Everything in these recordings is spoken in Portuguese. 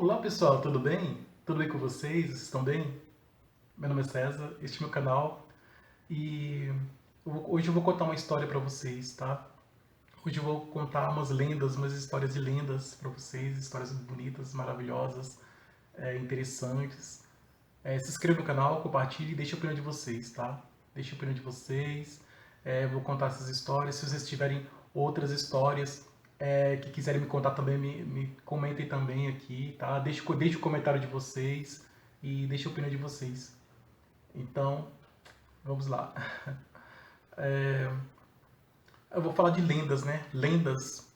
Olá pessoal, tudo bem? Tudo bem com vocês? Vocês estão bem? Meu nome é César, este é meu canal e hoje eu vou contar uma história para vocês, tá? Hoje eu vou contar umas lendas, umas histórias de lendas para vocês, histórias bonitas, maravilhosas, interessantes. Se inscreva no canal, compartilhe e deixe a opinião de vocês, tá? Deixe a opinião de vocês. Vou contar essas histórias. Se vocês tiverem outras histórias que quiserem me contar também, me comentem também aqui, tá? Deixe o comentário de vocês e deixe a opinião de vocês. Então, vamos lá. Eu vou falar de lendas, né? Lendas.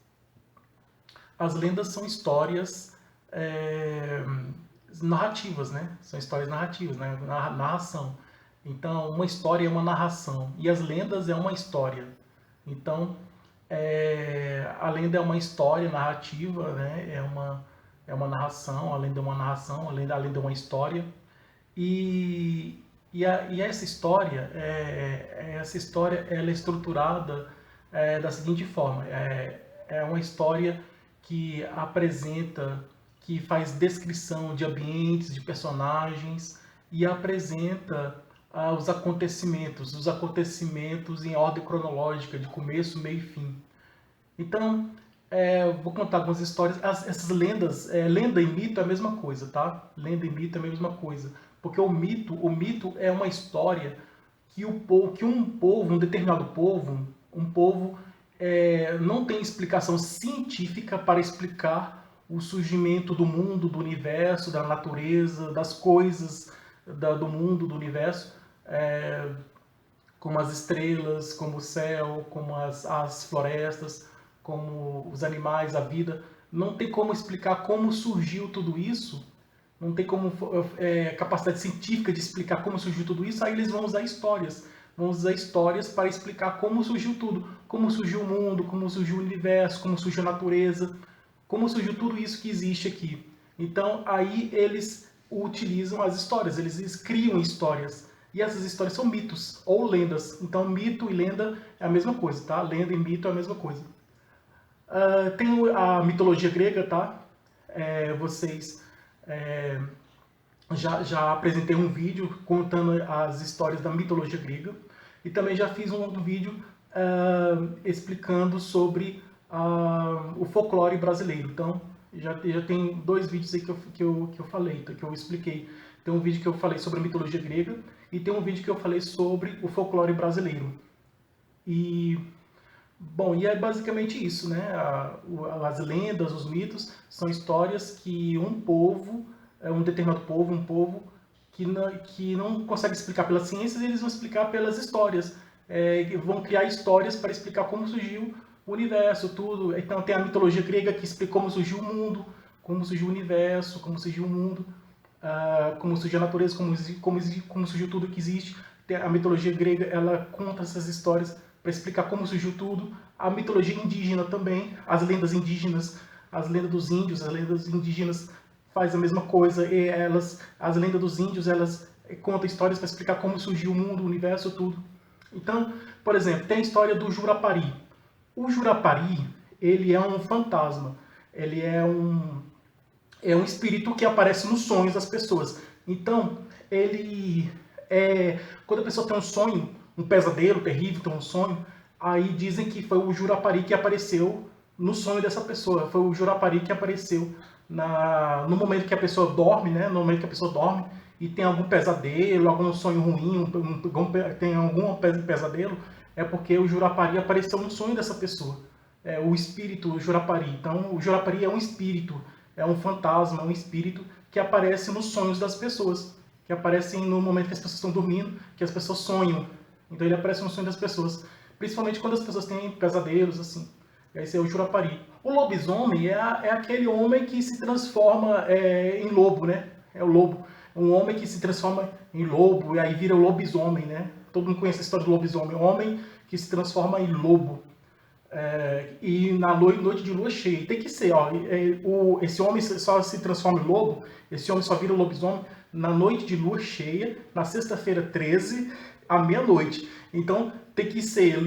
As lendas são histórias narrativas, né? São histórias narrativas, né? Narração. Então, uma história é uma narração e as lendas é uma história. Então, a lenda é uma história narrativa, né? É uma narração, a lenda é uma narração, a lenda é uma história. E essa história ela é estruturada da seguinte forma: é uma história que apresenta, que faz descrição de ambientes, de personagens e apresenta os acontecimentos em ordem cronológica, de começo, meio e fim. Então, vou contar algumas histórias. Essas lendas, lenda e mito é a mesma coisa, tá? Lenda e mito é a mesma coisa. Porque o mito é uma história que um determinado povo, não tem explicação científica para explicar o surgimento do mundo, do universo, da natureza, das coisas do mundo, do universo, como as estrelas, como o céu, como as florestas, como os animais, a vida. Não tem como explicar como surgiu tudo isso, não tem como capacidade científica de explicar como surgiu tudo isso, aí eles vão usar histórias. Vão usar histórias para explicar como surgiu tudo, como surgiu o mundo, como surgiu o universo, como surgiu a natureza, como surgiu tudo isso que existe aqui. Então, aí eles utilizam as histórias, eles criam histórias. E essas histórias são mitos ou lendas. Então, mito e lenda é a mesma coisa, tá? Lenda e mito é a mesma coisa. Tem a mitologia grega, tá? Vocês já apresentei um vídeo contando as histórias da mitologia grega e também já fiz um outro vídeo explicando sobre o folclore brasileiro. Então, já tem dois vídeos aí que eu falei, que eu expliquei. Tem um vídeo que eu falei sobre a mitologia grega e tem um vídeo que eu falei sobre o folclore brasileiro. Bom, e é basicamente isso, né? As lendas, os mitos, são histórias que um determinado povo, um povo que não consegue explicar pelas ciências, eles vão explicar pelas histórias. Vão criar histórias para explicar como surgiu o universo, tudo. Então tem a mitologia grega que explica como surgiu o mundo, como surgiu o universo, como surgiu o mundo, como surgiu a natureza, como surgiu tudo que existe. A mitologia grega, ela conta essas histórias para explicar como surgiu tudo. A mitologia indígena também, as lendas indígenas, as lendas dos índios, as lendas indígenas faz a mesma coisa. E as lendas dos índios, elas contam histórias para explicar como surgiu o mundo, o universo, tudo. Então, por exemplo, tem a história do Jurapari. O Jurapari, ele é um fantasma. Ele é um espírito que aparece nos sonhos das pessoas. Então, quando a pessoa tem um sonho, um pesadelo terrível, tem um sonho, aí dizem que foi o Jurapari que apareceu no sonho dessa pessoa. Foi o Jurapari que apareceu no momento que a pessoa dorme, né? No momento que a pessoa dorme e tem algum pesadelo, algum sonho ruim, tem algum pesadelo, é porque o Jurapari apareceu no sonho dessa pessoa. O espírito Jurapari. Então, o Jurapari é um espírito, é um fantasma, um espírito que aparece nos sonhos das pessoas, que aparecem no momento que as pessoas estão dormindo, que as pessoas sonham. Então ele aparece no sonho das pessoas, principalmente quando as pessoas têm pesadelos, assim. Esse é o Jurapari. O lobisomem é aquele homem que se transforma em lobo, né? É o lobo. É um homem que se transforma em lobo e aí vira o lobisomem, né? Todo mundo conhece a história do lobisomem. Homem que se transforma em lobo. E na noite de lua cheia. Tem que ser, ó. Esse homem só se transforma em lobo, esse homem só vira lobisomem na noite de lua cheia, na sexta-feira 13, à meia-noite. Então tem que ser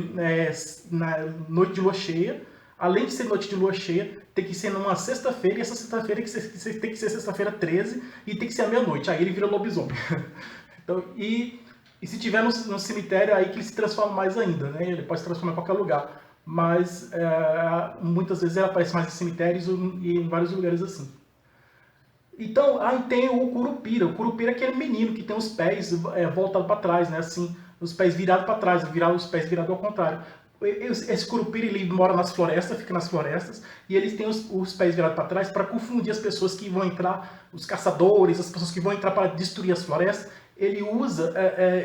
na noite de lua cheia, além de ser noite de lua cheia, tem que ser numa sexta-feira, e essa sexta-feira tem que ser sexta-feira 13, e tem que ser à meia-noite, aí ele vira lobisomem. Então, e se tiver no cemitério, aí que ele se transforma mais ainda, né? Ele pode se transformar em qualquer lugar. Mas muitas vezes ele aparece mais em cemitérios e em vários lugares assim. Então, aí tem o Curupira. O Curupira é aquele menino que tem os pés voltados para trás, né? Assim, os pés virados para trás, os pés virados ao contrário. Esse Curupira, ele mora nas florestas, fica nas florestas, e eles têm os pés virados para trás para confundir as pessoas que vão entrar, os caçadores, as pessoas que vão entrar para destruir as florestas. Ele usa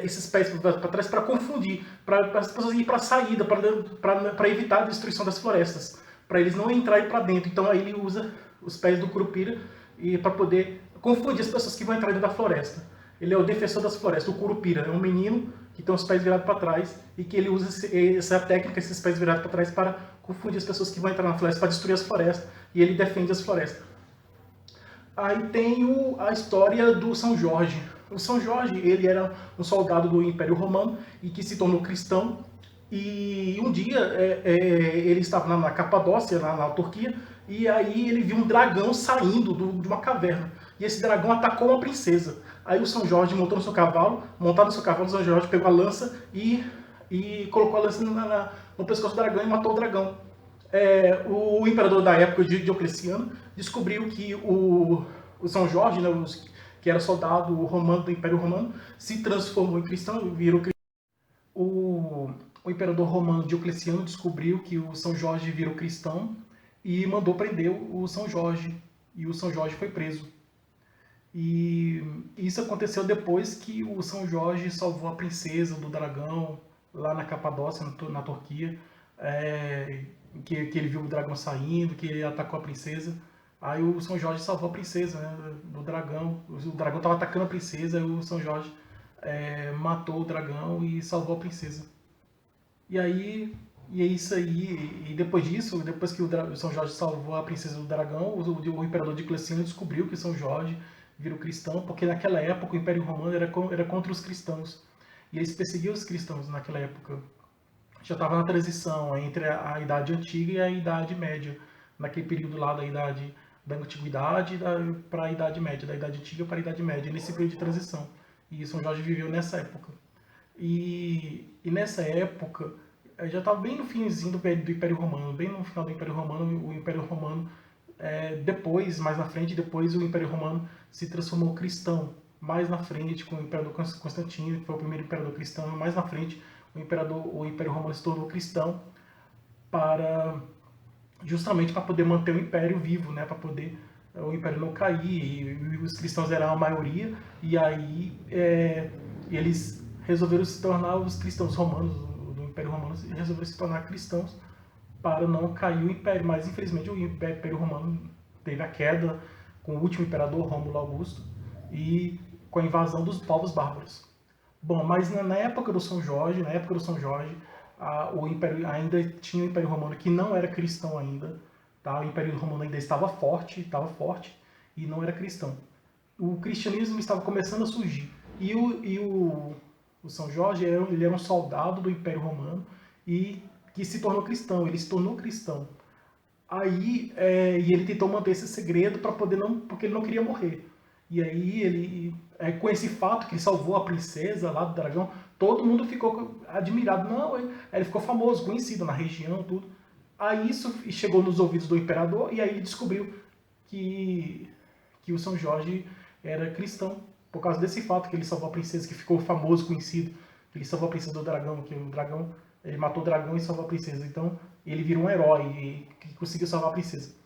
esses pés para trás para confundir, para as pessoas irem para a saída, para evitar a destruição das florestas, para eles não entrarem para dentro. Então aí ele usa os pés do Curupira para poder confundir as pessoas que vão entrar dentro da floresta. Ele é o defensor das florestas. O Curupira é um menino que tem os pés virados para trás e que ele usa essa técnica, esses pés virados para trás, para confundir as pessoas que vão entrar na floresta, para destruir as florestas. E ele defende as florestas. Aí tem a história do São Jorge. O São Jorge, ele era um soldado do Império Romano e que se tornou cristão. E um dia ele estava na Capadócia, na Turquia, e aí ele viu um dragão saindo de uma caverna. E esse dragão atacou uma princesa. Aí o São Jorge montou no seu cavalo, montado no seu cavalo, o São Jorge pegou a lança e colocou a lança no pescoço do dragão e matou o dragão. O imperador da época, Diocleciano, descobriu que o São Jorge, né, que era soldado romano do Império Romano, se transformou em cristão, virou cristão. O imperador romano Diocleciano descobriu que o São Jorge virou cristão e mandou prender o São Jorge. E o São Jorge foi preso. E isso aconteceu depois que o São Jorge salvou a princesa do dragão lá na Capadócia, na Turquia. Que ele viu o dragão saindo, que ele atacou a princesa. Aí o São Jorge salvou a princesa, né, do dragão. O dragão estava atacando a princesa e o São Jorge matou o dragão e salvou a princesa. E aí, e é isso aí. E depois disso, depois que o São Jorge salvou a princesa do dragão, o imperador Diocleciano descobriu que São Jorge virou cristão, porque naquela época o Império Romano era contra os cristãos. E eles perseguiam os cristãos naquela época. Já estava na transição entre a Idade Antiga e a Idade Média. Naquele período lá da Idade da Antiguidade para a Idade Média, da Idade Antiga para a Idade Média, nesse período de transição. E São Jorge viveu nessa época. E nessa época, já estava bem no finzinho do Império Romano, bem no final do Império Romano. O Império Romano, depois, mais na frente, depois o Império Romano se transformou cristão. Mais na frente, com o Imperador Constantino, que foi o primeiro imperador cristão, mais na frente o Império Romano se tornou cristão justamente para poder manter o Império vivo, né? Para poder o Império não cair, e os cristãos eram a maioria, e aí eles resolveram se tornar os cristãos romanos, do Império Romano, resolveram se tornar cristãos para não cair o Império, mas infelizmente o Império Romano teve a queda com o último imperador, Rômulo Augusto, e com a invasão dos povos bárbaros. Bom, mas na época do São Jorge, o Império ainda tinha o Império Romano que não era cristão ainda, tá? O Império Romano ainda estava forte e não era cristão. O cristianismo estava começando a surgir. E o São Jorge ele era um soldado do Império Romano e que se tornou cristão. Ele se tornou cristão. Aí e ele tentou manter esse segredo porque ele não queria morrer. E aí ele, com esse fato que ele salvou a princesa lá do dragão, todo mundo ficou admirado. Não, ele ficou famoso, conhecido na região, tudo. Aí isso chegou nos ouvidos do imperador e aí ele descobriu que o São Jorge era cristão. Por causa desse fato que ele salvou a princesa, que ficou famoso, conhecido. Ele salvou a princesa do dragão, que o dragão, ele matou o dragão e salvou a princesa. Então ele virou um herói que conseguiu salvar a princesa.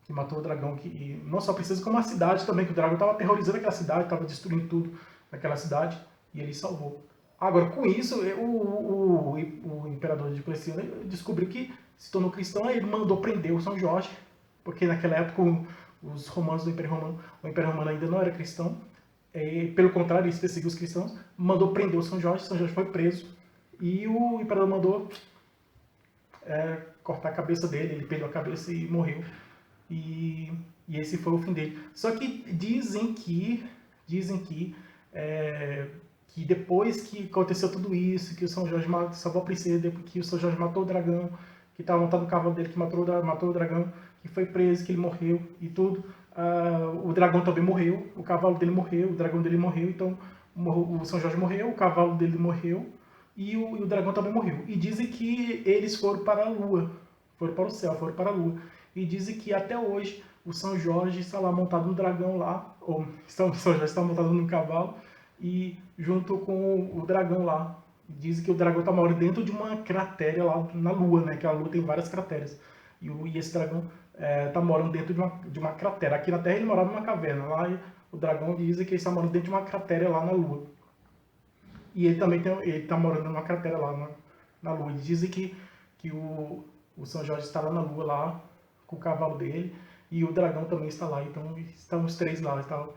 Que matou o dragão, e não só a princesa, como a cidade também, que o dragão estava aterrorizando aquela cidade, estava destruindo tudo naquela cidade, e ele salvou. Agora, com isso, o imperador Diocleciano descobriu que se tornou cristão, aí ele mandou prender o São Jorge, porque naquela época os romanos do Império Romano, o Império Romano ainda não era cristão, pelo contrário, eles perseguiam os cristãos, mandou prender o São Jorge foi preso, e o imperador mandou cortar a cabeça dele, ele perdeu a cabeça e morreu. E esse foi o fim dele. Só que dizem que depois que aconteceu tudo isso, que o São Jorge salvou a princesa, que o São Jorge matou o dragão, que estava montado no cavalo dele, que matou o dragão, que foi preso, que ele morreu e tudo. O dragão também morreu, o cavalo dele morreu, o dragão dele morreu, então o São Jorge morreu, o cavalo dele morreu e o dragão também morreu. E dizem que eles foram para a lua, foram para o céu, foram para a lua. E dizem que até hoje o São Jorge está lá montado no dragão lá, ou São Jorge está montado no cavalo, e junto com o dragão lá. Dizem que o dragão está morando dentro de uma cratera lá na Lua, né? Que a Lua tem várias crateras. E esse dragão está morando dentro de uma cratera. Aqui na Terra ele morava numa caverna. Lá o dragão diz que ele está morando dentro de uma cratera lá na Lua. E ele também está morando numa cratera lá na Lua. E dizem que o São Jorge está lá na Lua, lá com o cavalo dele. E o dragão também está lá. Então estão os três lá. Está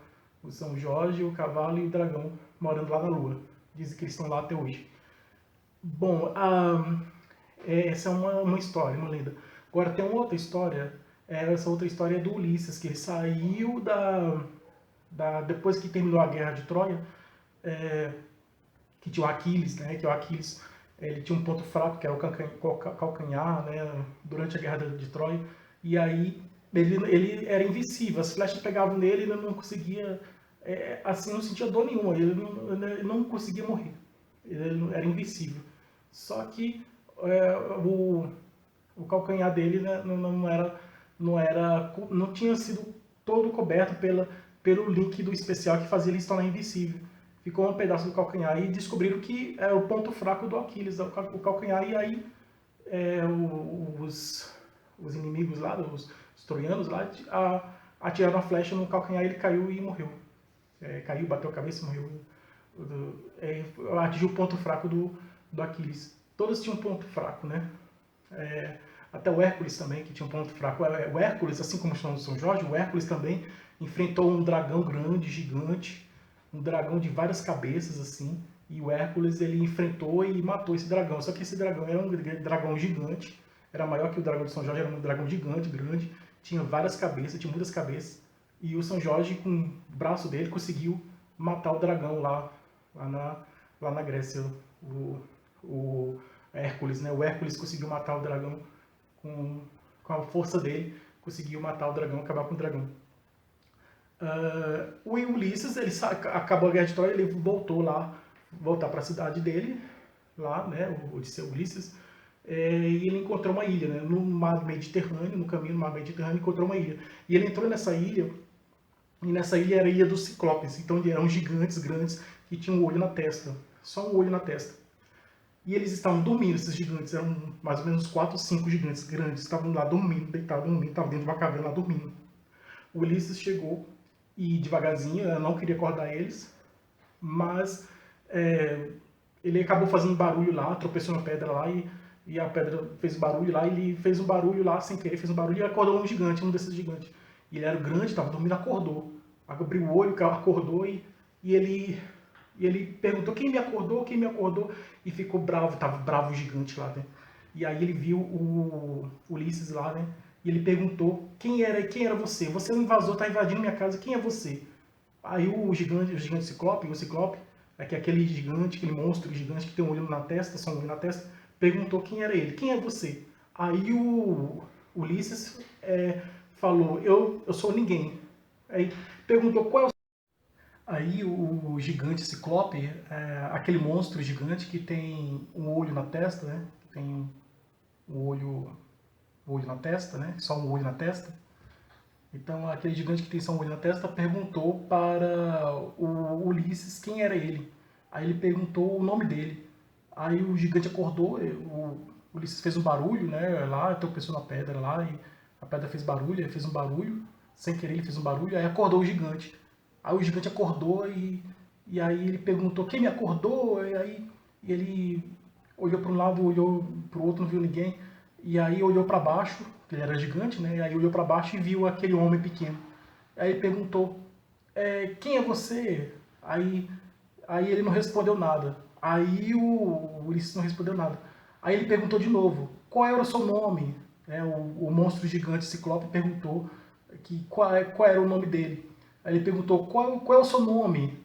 o São Jorge, o cavalo e o dragão morando lá na Lua. Dizem que eles estão lá até hoje. Bom, essa é uma história, uma lenda. Agora tem uma outra história. Essa outra história é do Ulisses, que ele saiu depois que terminou a Guerra de Troia, que tinha o Aquiles, né? Que o Aquiles ele tinha um ponto fraco, que era o calcanhar, né? Durante a Guerra de Troia. E aí ele era invencível, as flechas pegavam nele e ele não conseguia, assim, não sentia dor nenhuma, ele não conseguia morrer, ele era invencível. Só que o calcanhar dele, né, não tinha sido todo coberto pelo líquido especial que fazia ele se tornar invencível. Ficou um pedaço do calcanhar e descobriram que é o ponto fraco do Aquiles, o calcanhar, e aí os inimigos lá, os troianos lá, atiraram a flecha no calcanhar e ele caiu e morreu. Caiu, bateu a cabeça e morreu. Atingiu o ponto fraco do Aquiles. Todos tinham um ponto fraco, né? Até o Hércules também, que tinha um ponto fraco. O Hércules, assim como o São Jorge, o Hércules também enfrentou um dragão grande, gigante, um dragão de várias cabeças, assim, e o Hércules ele enfrentou e matou esse dragão. Só que esse dragão era um dragão gigante, era maior que o dragão de São Jorge, era um dragão gigante, grande, tinha várias cabeças, tinha muitas cabeças, e o São Jorge, com o braço dele, conseguiu matar o dragão lá na Grécia, o Hércules, né? O Hércules conseguiu matar o dragão com a força dele, conseguiu matar o dragão, acabar com o dragão. O Ulisses, ele acabou a Guerra de Troia, ele voltar para a cidade dele, lá, né? O Odisseu Ulisses, e ele encontrou uma ilha, né? No mar Mediterrâneo, no caminho do mar Mediterrâneo, encontrou uma ilha. E ele entrou nessa ilha, e nessa ilha era a ilha dos Ciclopes, então eram gigantes grandes que tinham um olho na testa, só um olho na testa. E eles estavam dormindo, esses gigantes, eram mais ou menos 4 ou 5 gigantes grandes, estavam lá dormindo, deitados, dormindo, estavam dentro de uma caverna lá dormindo. O Ulisses chegou e devagarzinho, eu não queria acordar eles, mas ele acabou fazendo barulho lá, tropeçou na pedra lá e a pedra fez barulho lá, ele fez um barulho lá sem querer, fez um barulho e acordou um gigante, um desses gigantes. E ele era grande, estava dormindo, acordou. Abriu o olho, acordou e ele perguntou quem me acordou, e ficou bravo, estava bravo o gigante lá, né? E aí ele viu o Ulisses lá, né? E ele perguntou quem era você? Você é um invasor, está invadindo minha casa, quem é você? Aí o gigante Ciclope, que é aquele gigante, aquele monstro gigante que tem um olho na testa, só um olho na testa, perguntou quem era ele, quem é você? Aí o Ulisses falou, eu sou ninguém. Aí perguntou qual é o... Aí o gigante Ciclope, aquele monstro gigante que tem um olho na testa, né? Que tem um olho na testa, né? Só um olho na testa. Então aquele gigante que tem só um olho na testa perguntou para o Ulisses quem era ele. Aí ele perguntou o nome dele. Aí o gigante acordou, o Ulisses fez um barulho, né? Lá, tropeçou na pedra lá e a pedra fez barulho, ele fez um barulho, sem querer ele fez um barulho, aí acordou o gigante. Aí o gigante acordou e aí ele perguntou quem me acordou, e aí ele olhou para um lado, olhou para o outro, não viu ninguém, e aí olhou para baixo, que ele era gigante, né? E aí olhou para baixo e viu aquele homem pequeno. Aí ele perguntou, quem é você? Aí ele não respondeu nada. Aí o Ulisses não respondeu nada. Aí ele perguntou de novo, qual era o seu nome? O monstro gigante Ciclope perguntou qual era o nome dele. Aí ele perguntou, qual é o seu nome?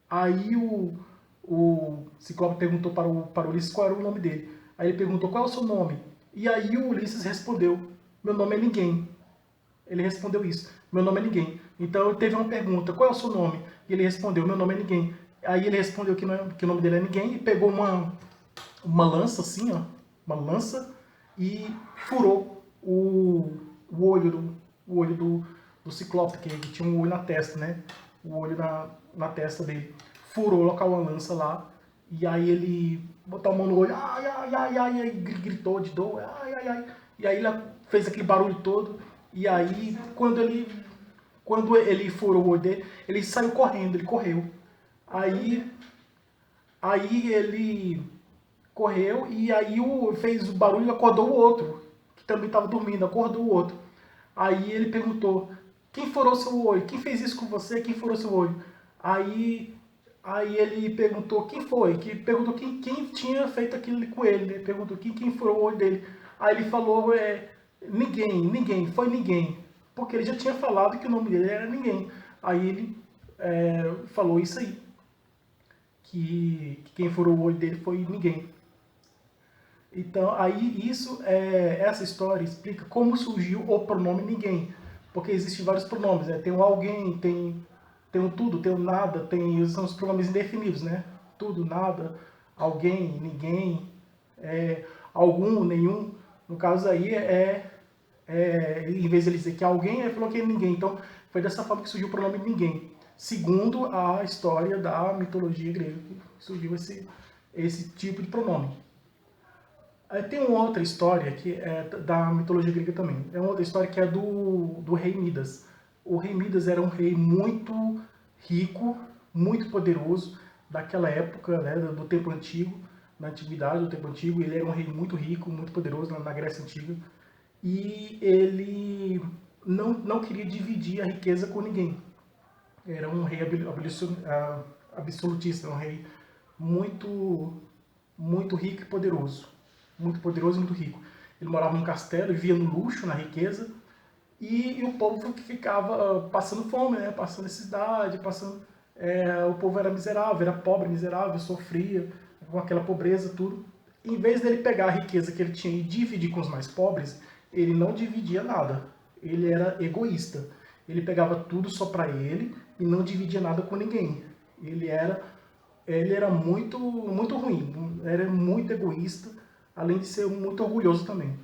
Aí o Ciclope perguntou para o Ulisses qual era o nome dele. Aí ele perguntou, qual é o seu nome? E aí o Ulisses respondeu, meu nome é ninguém. Ele respondeu isso, meu nome é ninguém. Então teve uma pergunta, qual é o seu nome? E ele respondeu, meu nome é ninguém. Aí ele respondeu que o nome dele é ninguém e pegou uma lança assim, ó, uma lança, e furou o olho do Ciclope, que tinha um olho na testa, né? O olho na testa dele. Furou, local uma lança lá, e aí ele botou a mão no olho, ai, ai, ai, ai, ai, gritou de dor, ai, ai, ai. E aí ele fez aquele barulho todo, e aí quando ele furou o olho dele, ele saiu correndo, ele correu. Aí, aí ele correu e aí fez o barulho e acordou o outro, que também estava dormindo, acordou o outro. Aí ele perguntou, quem furou seu olho? Quem fez isso com você? Quem furou seu olho? Aí, aí ele perguntou, quem foi? Que perguntou quem tinha feito aquilo com ele, né? Perguntou quem furou o olho dele. Aí ele falou, ninguém, foi ninguém. Porque ele já tinha falado que o nome dele era ninguém. Aí ele falou isso aí, que quem furou o olho dele foi ninguém. Então, aí essa história explica como surgiu o pronome ninguém. Porque existem vários pronomes, né? Tem o alguém, tem o tudo, tem o nada, são os pronomes indefinidos, né? Tudo, nada, alguém, ninguém, algum, nenhum. No caso aí, em vez de ele dizer que alguém, ele falou que é ninguém. Então, foi dessa forma que surgiu o pronome ninguém. Segundo a história da mitologia grega, que surgiu esse tipo de pronome. Tem uma outra história que é da mitologia grega também. É uma outra história que é do rei Midas. O rei Midas era um rei muito rico, muito poderoso daquela época, né, do tempo antigo, na antiguidade do tempo antigo. Ele era um rei muito rico, muito poderoso na Grécia Antiga. E ele não queria dividir a riqueza com ninguém. Era um rei absolutista, um rei muito, muito rico e poderoso. Muito poderoso e muito rico. Ele morava num castelo e vivia no luxo, na riqueza, e o povo ficava passando fome, né? Passando necessidade, o povo era miserável, era pobre, miserável, sofria com aquela pobreza, tudo. Em vez dele pegar a riqueza que ele tinha e dividir com os mais pobres, ele não dividia nada. Ele era egoísta. Ele pegava tudo só para ele e não dividia nada com ninguém. Ele era muito, muito ruim, era muito egoísta, além de ser muito orgulhoso também.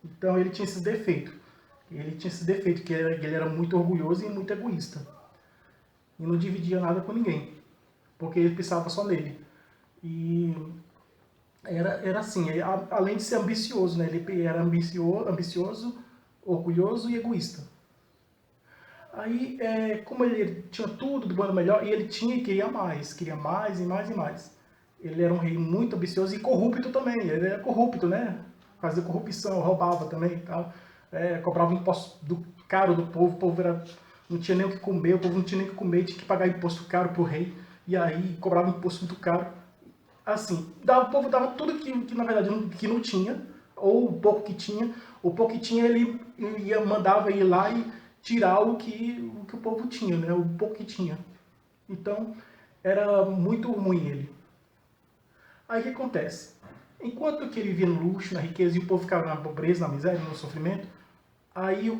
Então ele tinha esses defeitos. Que ele era muito orgulhoso e muito egoísta. E não dividia nada com ninguém, porque ele pensava só nele. E era assim, além de ser ambicioso, né? Ele era ambicioso, orgulhoso e egoísta. Aí, como ele tinha tudo do bom e do melhor, e ele queria mais e mais e mais. Ele era um rei muito ambicioso e corrupto também. Ele era corrupto, né? Fazia corrupção, roubava também e tal. Cobrava imposto caro do povo. O povo não tinha nem o que comer, o povo não tinha nem o que comer, tinha que pagar imposto caro pro rei. E aí cobrava imposto muito caro. Assim, o povo dava tudo que na verdade que não tinha, ou o pouco que tinha. O pouco que tinha ele mandava ir lá e tirar o que o povo tinha, né? O pouco que tinha. Então, era muito ruim ele. Aí o que acontece? Enquanto que ele vivia no luxo, na riqueza, e o povo ficava na pobreza, na miséria, no sofrimento, aí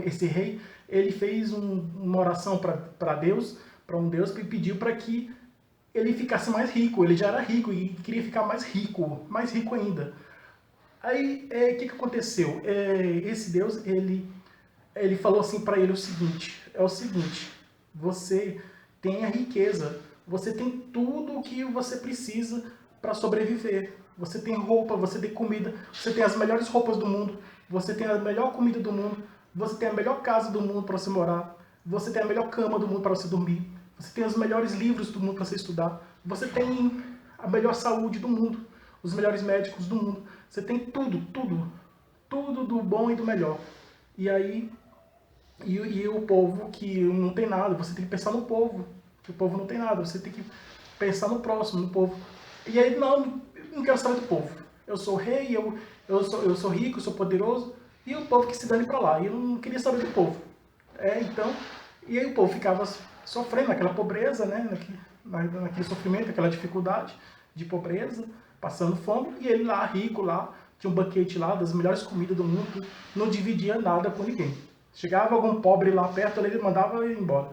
esse rei, ele fez uma oração para Deus, para um Deus, que pediu para que ele ficasse mais rico. Ele já era rico e queria ficar mais rico ainda. Aí, o que aconteceu? Esse Deus, ele falou assim para ele o seguinte, você tem a riqueza, você tem tudo o que você precisa para sobreviver. Você tem roupa, você tem comida, você tem as melhores roupas do mundo, você tem a melhor comida do mundo, você tem a melhor casa do mundo para você morar, você tem a melhor cama do mundo para você dormir, você tem os melhores livros do mundo para você estudar, você tem a melhor saúde do mundo, os melhores médicos do mundo, você tem tudo, tudo, tudo do bom e do melhor. E aí, e o povo que não tem nada, você tem que pensar no povo, que o povo não tem nada, você tem que pensar no próximo, no povo. E aí, não quero saber do povo. Eu sou rei, eu sou rico, eu sou poderoso, e o povo que se dane para lá. E eu não queria saber do povo. Então, e aí o povo ficava sofrendo naquela pobreza, né? Naquele sofrimento, aquela dificuldade de pobreza. passando fome, e ele lá, rico lá, tinha um banquete lá, das melhores comidas do mundo, não dividia nada com ninguém. Chegava algum pobre lá perto, ele mandava ir embora.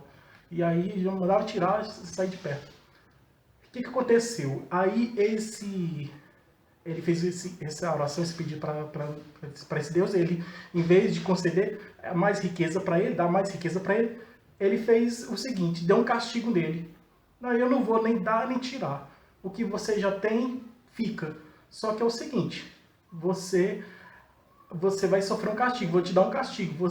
E aí já mandava tirar e sair de perto. O que aconteceu? Aí ele fez essa oração, esse pedido para esse Deus. Ele, em vez de conceder mais riqueza para ele, dar mais riqueza para ele, ele fez o seguinte, deu um castigo nele. Não, eu não vou nem dar nem tirar. O que você já tem, fica. Só que é o seguinte, você vai sofrer um castigo, vou te dar um castigo.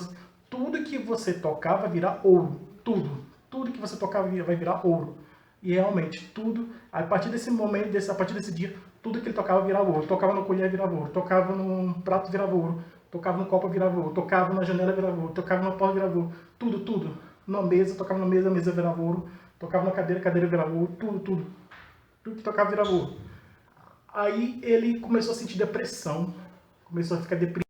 Tudo que você tocar vai virar ouro. Tudo que você tocar vai virar ouro. E realmente, tudo, a partir desse momento, a partir desse dia, tudo que ele tocava virava ouro. Tocava na colher, virava ouro. Tocava num prato, virava ouro. Tocava no copo, virava ouro. Tocava na janela, virava ouro. Tocava na porta, virava ouro. Tudo. Na mesa, tocava na mesa, a mesa virava ouro. Tocava na cadeira, a cadeira virava ouro. Tudo. Tudo que tocava virava ouro. Aí ele começou a sentir depressão. Começou a ficar deprimido.